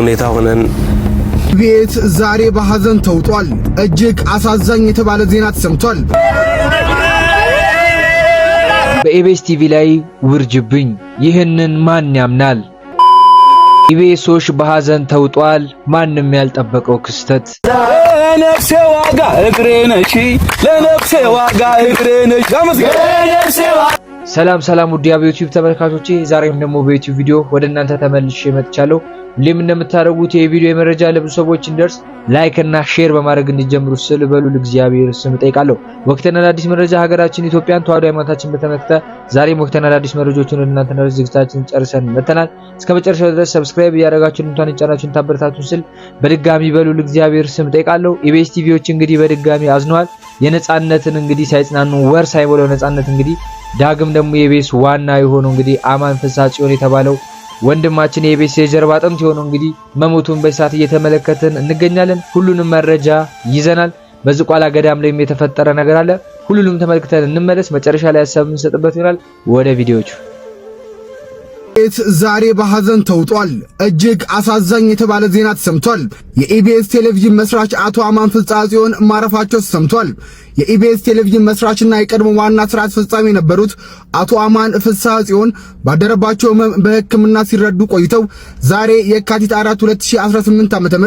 ሁኔታ ሆነን ቤት ዛሬ በሐዘን ተውጧል። እጅግ አሳዛኝ የተባለ ዜና ተሰምቷል። በኢቢኤስ ቲቪ ላይ ውርጅብኝ ይህንን ማን ያምናል? ኢቢኤሶች በሐዘን ተውጧል። ማንም ያልጠበቀው ክስተት። ለነፍሴ ዋጋ እግሬ ነሽ፣ ለነፍሴ ዋጋ እግሬ ነሽ። ሰላም ውድ የዩቲዩብ ተመልካቾቼ፣ ዛሬም ደግሞ በዩቲዩብ ቪዲዮ ወደ እናንተ ተመልሼ መጥቻለሁ። ሁሌም እንደምታደርጉት የቪዲዮ የመረጃ ለብዙ ሰዎች እንደርስ ላይክ እና ሼር በማድረግ እንዲጀምሩ ስል በሉል እግዚአብሔር ስም ጠይቃለሁ። ወቅትና አዲስ መረጃ ሀገራችን ኢትዮጵያን ተዋህዶ ሃይማኖታችን በተመለከተ ዛሬም ወቅትና አዲስ መረጃዎችን ወደ እናንተ ነው ዝግጅታችን ጨርሰን መተናል። እስከ መጨረሻው ድረስ ሰብስክራይብ ያደረጋችሁን እንኳን ጫናችሁን ታበረታቱን ስል በድጋሚ በሉል እግዚአብሔር ስም ጠይቃለሁ። ኢቢኤስ ቲቪዎች እንግዲህ በድጋሚ አዝነዋል። የነጻነትን እንግዲህ ሳይጽናኑ ወር ሳይሞላው ነጻነት እንግዲህ ዳግም ደግሞ የኢቢኤስ ዋና የሆነው እንግዲህ አማን ፍስሐ ጽዮን የተባለው ወንድማችን የኢቢኤስ የጀርባ አጥንት የሆነው እንግዲህ መሞቱን በሰዓት እየተመለከትን እንገኛለን። ሁሉንም መረጃ ይዘናል። በዝቋላ ገዳም ላይም የተፈጠረ ነገር አለ። ሁሉንም ተመልክተን እንመለስ። መጨረሻ ላይ ሐሳብ እንሰጥበት ይሆናል። ወደ ቪዲዮቹ። ዛሬ በሐዘን ተውጧል። እጅግ አሳዛኝ የተባለ ዜና ተሰምቷል። የኢቢኤስ ቴሌቪዥን መስራች አቶ አማን ፍስሐ ጽዮን ማረፋቸው ተሰምቷል። የኢቢኤስ ቴሌቪዥን መስራችና የቀድሞ ዋና ስራ አስፈጻሚ የነበሩት አቶ አማን ፍስሐ ጽዮን ባደረባቸው በሕክምና ሲረዱ ቆይተው ዛሬ የካቲት 4 2018 ዓ.ም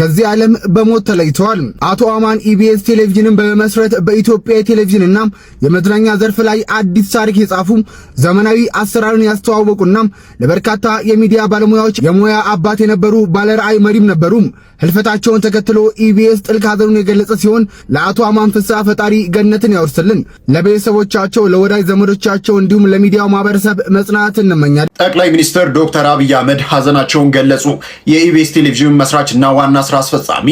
ከዚህ ዓለም በሞት ተለይተዋል። አቶ አማን ኢቢኤስ ቴሌቪዥንን በመመስረት በኢትዮጵያ የቴሌቪዥንና የመዝናኛ ዘርፍ ላይ አዲስ ታሪክ የጻፉ ዘመናዊ አሰራርን ያስተዋወቁና ለበርካታ የሚዲያ ባለሙያዎች የሙያ አባት የነበሩ ባለራዕይ መሪም ነበሩ። ህልፈታቸውን ተከትሎ ኢቢኤስ ጥልቅ ሐዘኑን የገለጸ ሲሆን ለአቶ አማን ፍስሐ ፈጣሪ ገነትን ያወርስልን፣ ለቤተሰቦቻቸው፣ ለወዳጅ ዘመዶቻቸው እንዲሁም ለሚዲያው ማህበረሰብ መጽናናትን እንመኛለን። ጠቅላይ ሚኒስትር ዶክተር አብይ አህመድ ሐዘናቸውን ገለጹ። የኢቢኤስ ቴሌቪዥን መስራችና ዋና ስራ አስፈጻሚ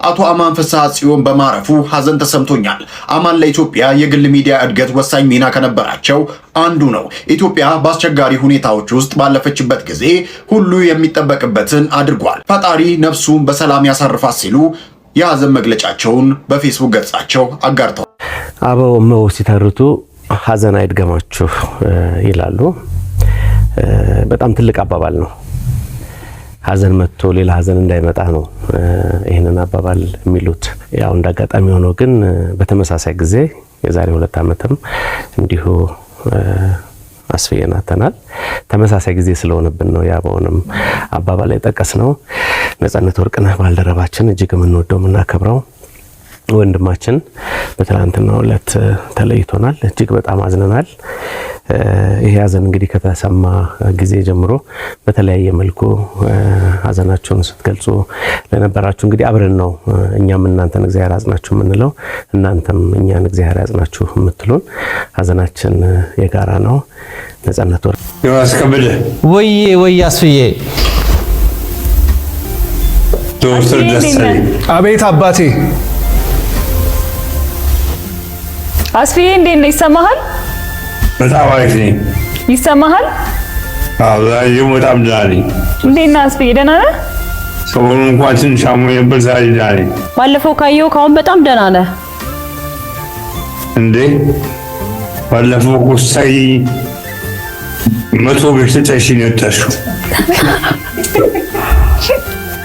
አቶ አማን ፍስሐ ጽዮን በማረፉ ሐዘን ተሰምቶኛል። አማን ለኢትዮጵያ የግል ሚዲያ እድገት ወሳኝ ሚና ከነበራቸው አንዱ ነው። ኢትዮጵያ በአስቸጋሪ ሁኔታዎች ውስጥ ባለፈችበት ጊዜ ሁሉ የሚጠበቅበትን አድርጓል። ፈጣሪ ነፍሱን በሰላም ያሳርፋት ሲሉ የሐዘን መግለጫቸውን በፌስቡክ ገጻቸው አጋርተዋል። አበው እመው ሲተርቱ ሐዘን አይድገማችሁ ይላሉ። በጣም ትልቅ አባባል ነው። ሐዘን መጥቶ ሌላ ሐዘን እንዳይመጣ ነው ይሄንን አባባል የሚሉት። ያው እንዳጋጣሚ ሆኖ ግን በተመሳሳይ ጊዜ የዛሬ 2 ዓመትም እንዲሁ አስፈየናተናል። ተመሳሳይ ጊዜ ስለሆነብን ነው ያበውንም አባባል ላይ ጠቀስ ነው። ነጻነት ወርቅነህ ባልደረባችን እጅግ የምንወደው የምናከብረው ወንድማችን በትናንትናው ዕለት ተለይቶናል። እጅግ በጣም አዝነናል። ይሄ ሐዘን እንግዲህ ከተሰማ ጊዜ ጀምሮ በተለያየ መልኩ ሐዘናችሁን ስትገልጹ ለነበራችሁ እንግዲህ አብረን ነው እኛም እናንተን እግዚአብሔር ያጽናችሁ የምንለው፣ እናንተም እኛን እግዚአብሔር ያጽናችሁ የምትሉን። ሐዘናችን የጋራ ነው። ነጻነት ወርቅ ያስከብደ ወይ አስፍዬ ዶክተር ደሳለኝ አቤት አባቴ። አስፍዬ እንዴት ነው? ይሰማሃል? በጣም አሪፍ ነኝ። ይሰማሃል? አዎ በጣም ደህና ነኝ። እንዴት ነህ አስፍዬ? ደህና ነህ? ሰሞኑን እንኳን ትንሽ አሞኝ ነበር፣ ዛሬ ደህና ነኝ። ባለፈው ካየሁ ካሁን በጣም ደህና ነህ እንዴ? ባለፈው እኮ ሳይ 100 ብር ሰጠሽኝ ነው የወጣሽው።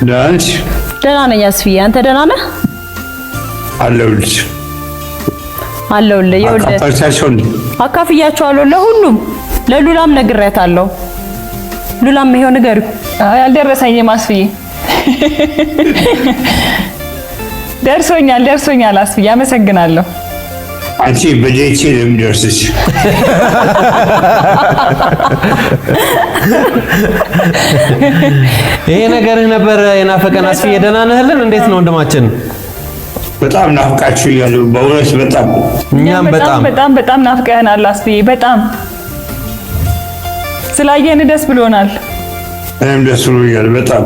ደህና ነሽ? ደህና ነኝ አስፍዬ፣ አንተ ደህና ነህ? አለሁልሽ። ይኸውልህ አካፍያቸዋለሁ ለሁሉም። ለሉላም ነግሬያታለሁ። ሉላም ይሄው ንገሪው። ያልደረሰኝም አስፍዬ ደርሶኛል አስፍዬ፣ አመሰግናለሁ። አንቺ በጄቼ ለምደርስሽ ይሄ ነገርህ ነበር የናፈቀን አስፍዬ። ደህና ነህልን? እንዴት ነው ወንድማችን? በጣም ናፍቃችሁኛል በእውነት በጣም። እኛም በጣም ናፍቀህናል አስፍዬ። በጣም ስላየን ደስ ብሎናል። እኔም ደስ ብሎኛል በጣም።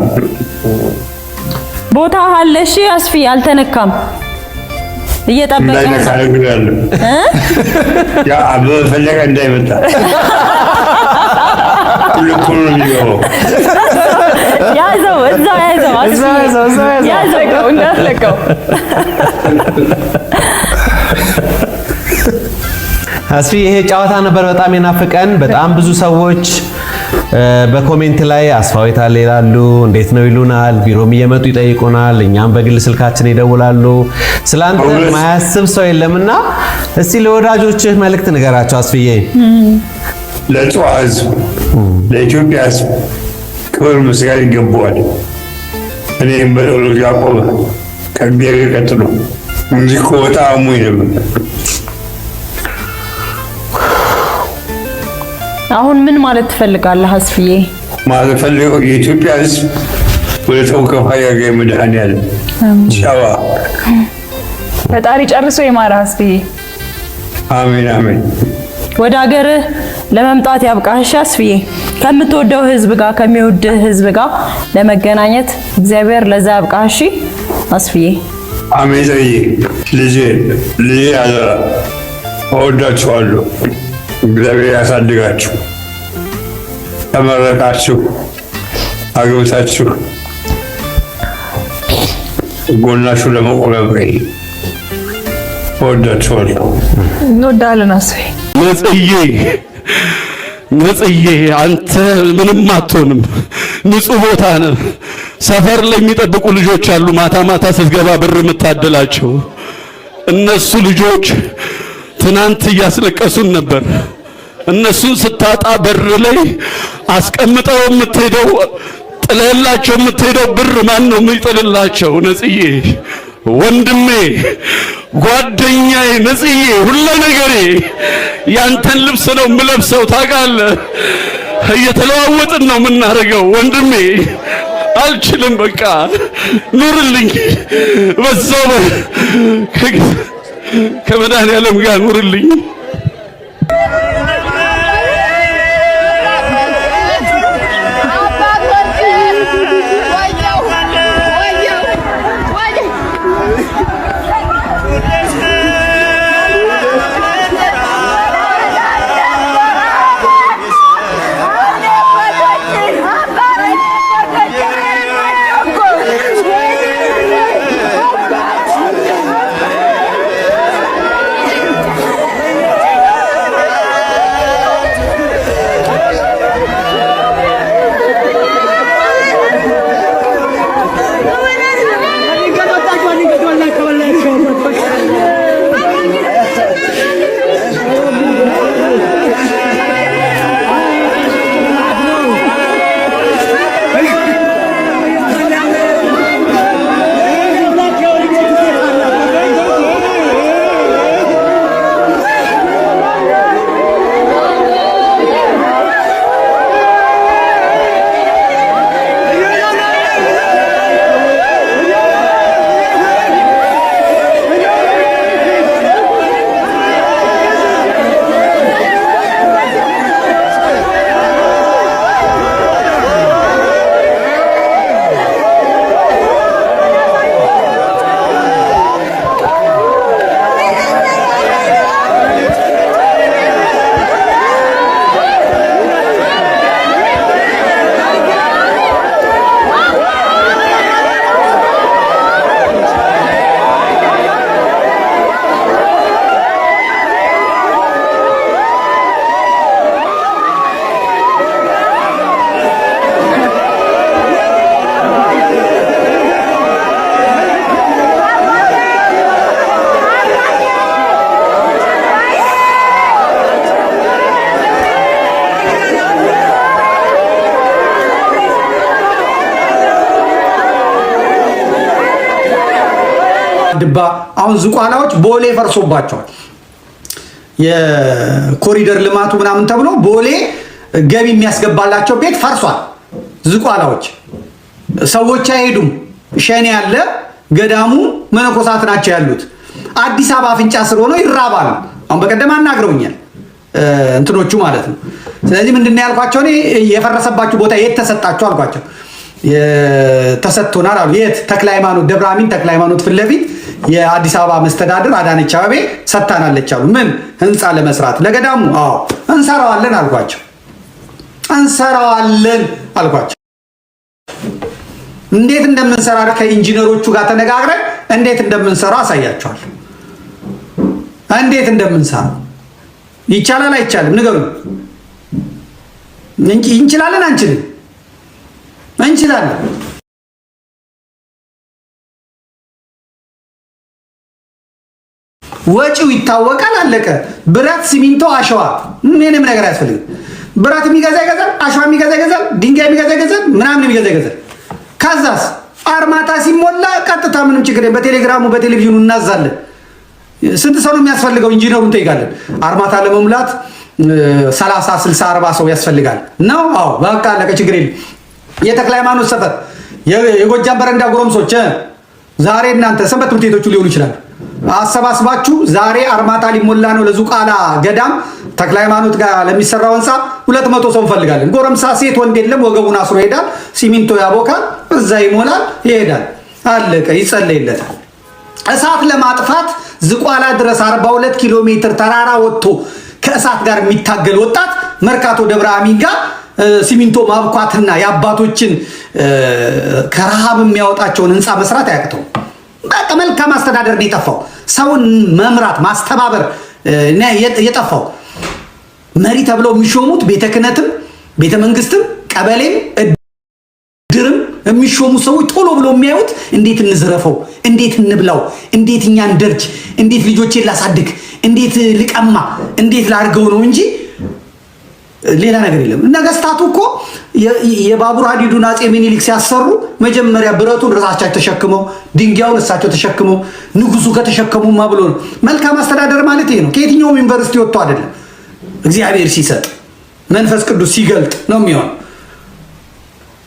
ቦታ አለሽ አስፍዬ፣ አልተነካም። እየጠበቀ ነው ያ በፈለቀ እንዳይመጣ ልኩን ነው የሚገባው። ያዘው እንዳትለቀው። አስፍዬ ይሄ ጨዋታ ነበር በጣም የናፈቀን። በጣም ብዙ ሰዎች በኮሜንት ላይ አስፋዊታል ይላሉ፣ እንዴት ነው ይሉናል። ቢሮም እየመጡ ይጠይቁናል። እኛም በግል ስልካችን ይደውላሉ። ስላንተ ማያስብ ሰው የለምና እስቲ ለወዳጆችህ መልእክት ንገራቸው አስፍዬ። ለጨዋ ሕዝብ ለኢትዮጵያ ሕዝብ ክብር ምስጋና ይገባዋል። እኔም በጸሎት ያቆመ ከእግዚአብሔር ቀጥሎ እንጂ እኮ በጣም አሞኝ ነበር። አሁን ምን ማለት ትፈልጋለህ አስፍዬ? ማለት ፈልገው የኢትዮጵያ ሕዝብ ወደ ሰው ከፋ ያገኝ መድኃኒዓለም ጨዋ ፈጣሪ ጨርሶ ይማርህ አስፍዬ። አሜን አሜን። ወደ ሀገርህ ለመምጣት ያብቃህ አስፍዬ። ከምትወደው ህዝብ ጋር ከሚወድህ ህዝብ ጋር ለመገናኘት እግዚአብሔር ለዛ ያብቃህ አስፍዬ። አሜን። ልጄ አደራ እወዳችኋለሁ። እግዚአብሔር ያሳድጋችሁ። ተመረቃችሁ፣ አግብታችሁ ጎናችሁ ለመቆም ያብቃኝ። እወዳችኋለሁ። እንወዳለን አስፍዬ። ነጽዬ አንተ ምንም አትሆንም። ንጹህ ቦታ ነህ። ሰፈር ላይ የሚጠብቁ ልጆች አሉ። ማታ ማታ ስትገባ ብር የምታደላቸው እነሱ ልጆች ትናንት እያስለቀሱን ነበር። እነሱን ስታጣ በር ላይ አስቀምጠው የምትሄደው ጥለላቸው የምትሄደው ብር ማን ነው የሚጥልላቸው? ነጽዬ ወንድሜ፣ ጓደኛዬ፣ ነጽዬ ሁሉ ነገሬ ያንተን ልብስ ነው የምለብሰው ታውቃለህ። እየተለዋወጥን ነው የምናደርገው ወንድሜ። አልችልም፣ በቃ ኑርልኝ፣ በዛው ከመድኃኒዓለም ጋር ኑርልኝ። ድባ አሁን ዝቋላዎች ቦሌ ፈርሶባቸዋል። የኮሪደር ልማቱ ምናምን ተብሎ ቦሌ ገቢ የሚያስገባላቸው ቤት ፈርሷል። ዝቋላዎች ሰዎች አይሄዱም። ሸኔ ያለ ገዳሙ መነኮሳት ናቸው ያሉት። አዲስ አበባ አፍንጫ ስር ሆኖ ይራባሉ። አሁን በቀደም አናግረውኛል እንትኖቹ ማለት ነው። ስለዚህ ምንድነው ያልኳቸው እኔ የፈረሰባችሁ ቦታ የት ተሰጣችሁ አልኳቸው። ተሰጥቶናል አሉ። የት? ተክለ ሃይማኖት ደብረ አሚን ተክለ ሃይማኖት ፊት ለፊት የአዲስ አበባ መስተዳድር አዳነች አቤቤ ሰጥታናለች አሉ። ምን ህንፃ ለመስራት ለገዳሙ? አዎ እንሰራዋለን አልኳቸው። እንሰራዋለን አልኳቸው። እንዴት እንደምንሰራ ከኢንጂነሮቹ ጋር ተነጋግረን እንዴት እንደምንሰራ አሳያቸዋለሁ። እንዴት እንደምንሰራ ይቻላል አይቻልም ንገሩኝ። እንችላለን አንችልም? እንችላለን። ወጪው ይታወቃል። አለቀ። ብረት፣ ሲሚንቶ፣ አሸዋ ምንም ነገር አያስፈልግም። ብረት የሚገዛ ይገዛል፣ አሸዋ የሚገዛ ይገዛል፣ ድንጋይ የሚገዛ ይገዛል፣ ምናምን የሚገዛ ይገዛል። ከዛስ አርማታ ሲሞላ ቀጥታ ምንም ችግር የለም። በቴሌግራሙ በቴሌቪዥኑ እናዛለን። ስንት ሰው ነው የሚያስፈልገው? ኢንጂነሩን እንጠይቃለን። አርማታ ለመሙላት 30 60 40 ሰው ያስፈልጋል ነው። አዎ በቃ አለቀ። ችግር የለም። የተክለ ሃይማኖት ሰፈር የጎጃም በረንዳ ጎረምሶች ዛሬ እናንተ ሰንበት ትምህርት ቤቶቹ ሊሆኑ ይችላል አሰባስባችሁ ዛሬ አርማታ ሊሞላ ነው ለዙቃላ ገዳም ተክለ ሃይማኖት ጋር ለሚሰራው ህንጻ 200 ሰው እንፈልጋለን። ጎረምሳ ሴት ወንድ የለም። ወገቡን አስሮ ይሄዳል። ሲሚንቶ ያቦካል፣ እዛ ይሞላል፣ ይሄዳል። አለቀ። ይጸለይለታል። እሳት ለማጥፋት ዝቋላ ድረስ 42 ኪሎ ሜትር ተራራ ወጥቶ ከእሳት ጋር የሚታገል ወጣት መርካቶ ደብረ አሚን ጋር ሲሚንቶ ማብኳትና የአባቶችን ከረሃብ የሚያወጣቸውን ህንጻ መስራት አያቅተው። በቃ መልካም አስተዳደር ነው የጠፋው። ሰውን መምራት ማስተባበር የጠፋው። መሪ ተብለው የሚሾሙት ቤተ ክህነትም ቤተ መንግስትም ቀበሌም እድርም የሚሾሙ ሰዎች ቶሎ ብለው የሚያዩት እንዴት እንዝረፈው፣ እንዴት እንብላው፣ እንዴት እኛ እንደርጅ፣ እንዴት ልጆቼን ላሳድግ፣ እንዴት ልቀማ፣ እንዴት ላድርገው ነው እንጂ ሌላ ነገር የለም። ነገስታቱ እኮ የባቡር ሀዲዱን አፄ ምኒልክ ሲያሰሩ መጀመሪያ ብረቱን ራሳቸው ተሸክመው ድንጋዩን እሳቸው ተሸክመው ንጉሱ ከተሸከሙማ ብሎ ነው። መልካም አስተዳደር ማለት ይሄ ነው። ከየትኛውም ዩኒቨርሲቲ ወጥቶ አይደለም። እግዚአብሔር ሲሰጥ መንፈስ ቅዱስ ሲገልጥ ነው የሚሆነው።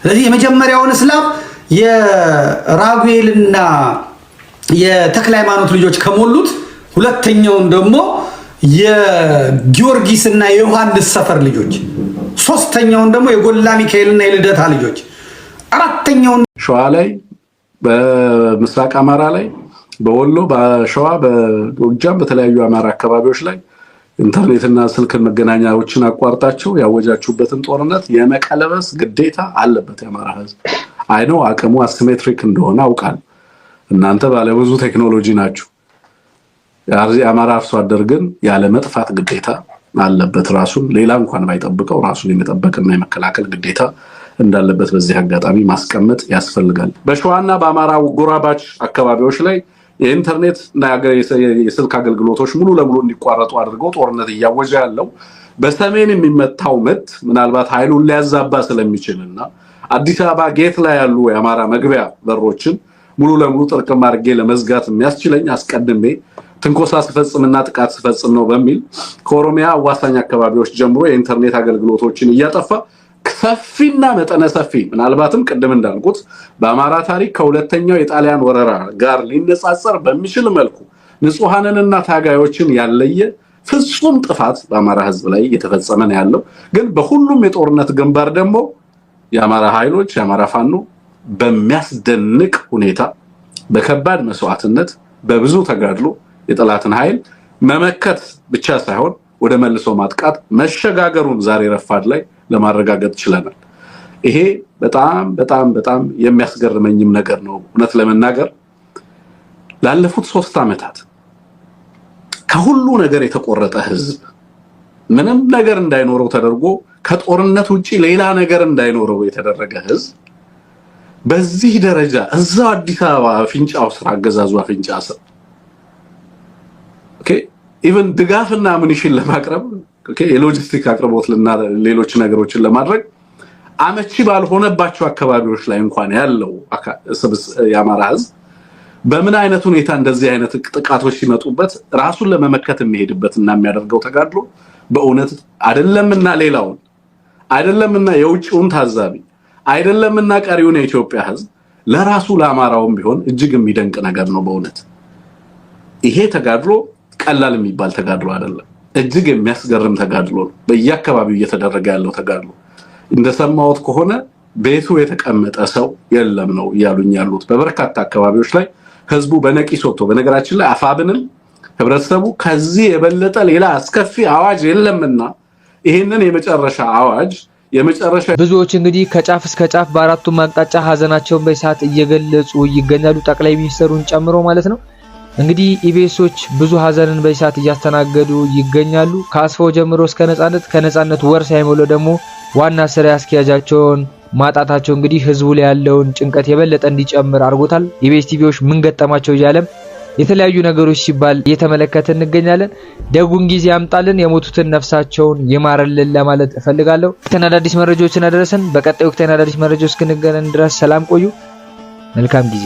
ስለዚህ የመጀመሪያውን እስላም የራጉኤልና የተክለ ሃይማኖት ልጆች ከሞሉት፣ ሁለተኛውን ደግሞ የጊዮርጊስና የዮሐንስ ሰፈር ልጆች፣ ሶስተኛውን ደግሞ የጎላ ሚካኤልና የልደታ ልጆች፣ አራተኛውን ሸዋ ላይ፣ በምስራቅ አማራ ላይ፣ በወሎ፣ በሸዋ፣ በጎጃም በተለያዩ አማራ አካባቢዎች ላይ ኢንተርኔትና ስልክ መገናኛዎችን አቋርጣቸው ያወጃችሁበትን ጦርነት የመቀለበስ ግዴታ አለበት የአማራ ህዝብ። አይነው አቅሙ አሲሜትሪክ እንደሆነ አውቃለሁ። እናንተ ባለብዙ ቴክኖሎጂ ናችሁ። የአማራ አርሶ አደር ግን ያለ መጥፋት ግዴታ አለበት። ራሱን ሌላ እንኳን ባይጠብቀው ራሱን የመጠበቅና የመከላከል ግዴታ እንዳለበት በዚህ አጋጣሚ ማስቀመጥ ያስፈልጋል። በሸዋና በአማራ ጎራባች አካባቢዎች ላይ የኢንተርኔት እና የስልክ አገልግሎቶች ሙሉ ለሙሉ እንዲቋረጡ አድርገው ጦርነት እያወጀ ያለው በሰሜን የሚመታው ምት ምናልባት ኃይሉን ሊያዛባ ስለሚችልና አዲስ አበባ ጌት ላይ ያሉ የአማራ መግቢያ በሮችን ሙሉ ለሙሉ ጥርቅም አድርጌ ለመዝጋት የሚያስችለኝ አስቀድሜ ትንኮሳ ስፈጽምና ጥቃት ስፈጽም ነው በሚል ከኦሮሚያ አዋሳኝ አካባቢዎች ጀምሮ የኢንተርኔት አገልግሎቶችን እያጠፋ ሰፊና መጠነ ሰፊ ምናልባትም ቅድም እንዳልኩት በአማራ ታሪክ ከሁለተኛው የጣሊያን ወረራ ጋር ሊነጻጸር በሚችል መልኩ ንጹሃንንና ታጋዮችን ያለየ ፍጹም ጥፋት በአማራ ህዝብ ላይ እየተፈጸመ ነው ያለው። ግን በሁሉም የጦርነት ግንባር ደግሞ የአማራ ኃይሎች የአማራ ፋኖ በሚያስደንቅ ሁኔታ በከባድ መስዋዕትነት በብዙ ተጋድሎ የጠላትን ኃይል መመከት ብቻ ሳይሆን ወደ መልሶ ማጥቃት መሸጋገሩን ዛሬ ረፋድ ላይ ለማረጋገጥ ችለናል። ይሄ በጣም በጣም በጣም የሚያስገርመኝም ነገር ነው። እውነት ለመናገር ላለፉት 3 ዓመታት ከሁሉ ነገር የተቆረጠ ህዝብ ምንም ነገር እንዳይኖረው ተደርጎ ከጦርነት ውጪ ሌላ ነገር እንዳይኖረው የተደረገ ህዝብ በዚህ ደረጃ እዛው አዲስ አበባ አፍንጫው ስራ አገዛዙ አፍንጫ ስር ኢቨን ድጋፍና ሙኒሽን ለማቅረብ የሎጂስቲክ አቅርቦት ሌሎች ነገሮችን ለማድረግ አመቺ ባልሆነባቸው አካባቢዎች ላይ እንኳን ያለው የአማራ ህዝብ በምን አይነት ሁኔታ እንደዚህ አይነት ጥቃቶች ሲመጡበት ራሱን ለመመከት የሚሄድበትና የሚያደርገው ተጋድሎ በእውነት አይደለምና ሌላውን አይደለምና የውጭውን ታዛቢ አይደለምና ቀሪውን የኢትዮጵያ ህዝብ ለራሱ ለአማራውም ቢሆን እጅግ የሚደንቅ ነገር ነው። በእውነት ይሄ ተጋድሎ ቀላል የሚባል ተጋድሎ አይደለም። እጅግ የሚያስገርም ተጋድሎ ነው። በየአካባቢው እየተደረገ ያለው ተጋድሎ እንደሰማሁት ከሆነ ቤቱ የተቀመጠ ሰው የለም ነው እያሉኝ ያሉት። በበርካታ አካባቢዎች ላይ ህዝቡ በነቂስ ወጥቶ በነገራችን ላይ አፋብንም ህብረተሰቡ ከዚህ የበለጠ ሌላ አስከፊ አዋጅ የለምና ይሄንን የመጨረሻ አዋጅ ብዙዎች እንግዲህ ከጫፍ እስከ ጫፍ በአራቱም አቅጣጫ ሀዘናቸውን በሰዓት እየገለጹ ይገኛሉ። ጠቅላይ ሚኒስትሩን ጨምሮ ማለት ነው። እንግዲህ ኢቢኤሶች ብዙ ሀዘንን በሰዓት እያስተናገዱ ይገኛሉ። ከአስፋው ጀምሮ እስከ ነጻነት ከነጻነት ወር ሳይሞላው ደግሞ ዋና ስራ ያስኪያጃቸውን ማጣታቸው እንግዲህ ህዝቡ ላይ ያለውን ጭንቀት የበለጠ እንዲጨምር አድርጎታል። ኢቢኤስ ቲቪዎች ምን ገጠማቸው እያለም የተለያዩ ነገሮች ሲባል እየተመለከተ እንገኛለን። ደጉን ጊዜ ያምጣልን፣ የሞቱትን ነፍሳቸውን ይማርልን ለማለት እፈልጋለሁ። አዳዲስ መረጃዎችን አደረሰን። በቀጣዩ ወቅታዊና አዳዲስ መረጃዎች እስክንገናኝ ድረስ ሰላም ቆዩ። መልካም ጊዜ